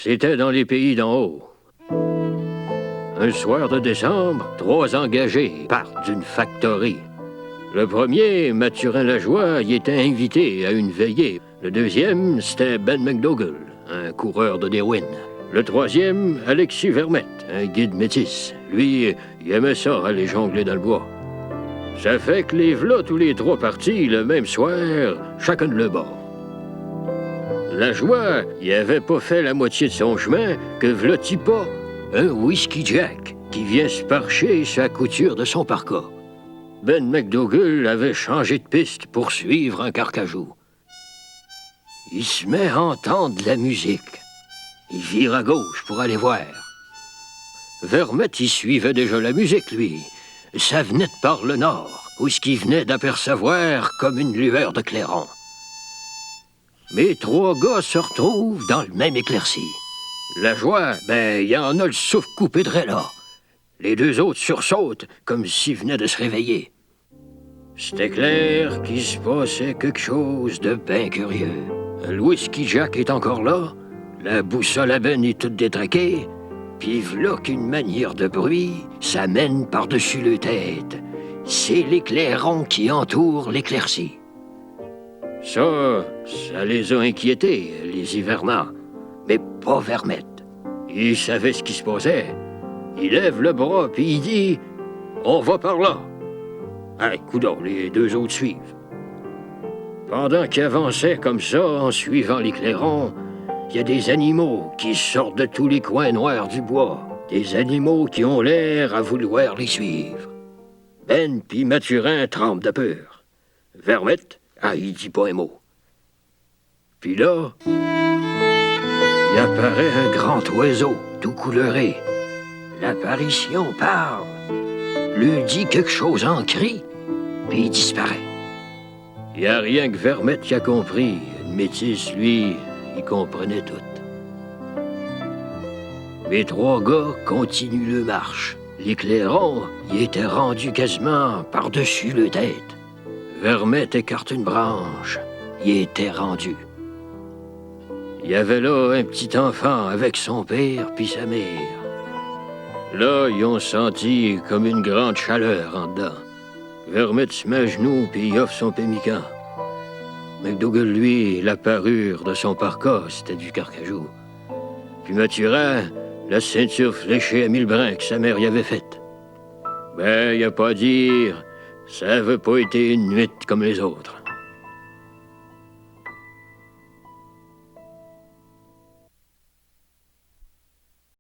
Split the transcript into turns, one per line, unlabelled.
C'était dans les pays d'en haut. Un soir de décembre, 3 engagés partent d'une factory. Le premier, Mathurin Lajoie, y était invité à une veillée. Le deuxième, c'était Ben McDougall, un coureur de d'héroïne. Le troisième, Alexis Vermette, un guide métis. Lui, il aimait ça, aller jongler dans le bois. Ça fait que les v'là tous les 3 partis, le même soir, chacun de leur bord. Lajoie, il avait pas fait la moitié de son chemin que v'là-t-il pas un Whisky Jack qui vient se parcher sur la couture de son parka. Ben McDougall avait changé de piste pour suivre un carcajou. Il se met à entendre de la musique. Il vire à gauche pour aller voir. Vermette, il suivait déjà la musique, lui. Ça venait de par le nord, où ce qu'il venait d'apercevoir comme une lueur de clairon. Mes 3 gars se retrouvent dans le même éclairci. Lajoie, il y en a le souffle coupé de là. Les 2 autres sursautent comme s'ils venaient de se réveiller. C'était clair qu'il se passait quelque chose de bien curieux. Le Whisky Jack est encore là, la boussole à Ben est toute détraquée, puis v'là qu'une manière de bruit, ça mène par-dessus le tête. C'est l'éclairon qui entoure l'éclaircie. Ça les a inquiétés, les hivernants, mais pas Vermette. Il savait ce qui se passait. Il lève le bras, puis il dit « On va par là ». Hey, coudonc, les 2 autres suivent. Pendant qu'il avançait comme ça, en suivant l'éclairon, il y a des animaux qui sortent de tous les coins noirs du bois. Des animaux qui ont l'air à vouloir les suivre. Ben puis Mathurin tremblent de peur. Vermette, il dit pas un mot. Puis là, il apparaît un grand oiseau, tout couleuré. L'apparition parle, lui dit quelque chose en cri, puis il disparaît. Il n'y a rien que Vermette qui a compris. Le métis, lui, il comprenait tout. Mes 3 gars continuent le marche. L'éclairon, il était rendu quasiment par-dessus le tête. Vermette écarte une branche. Il était rendu. Il y avait là un petit enfant avec son père puis sa mère. Là, ils ont senti comme une grande chaleur en dedans. Vermette se met à genoux puis il offre son pémican. McDougall, lui, la parure de son parka, c'était du carcajou. Puis Mathurin, la ceinture fléchée à 1000 brins que sa mère y avait faite. Y a pas à dire, ça avait pas été une nuit comme les autres.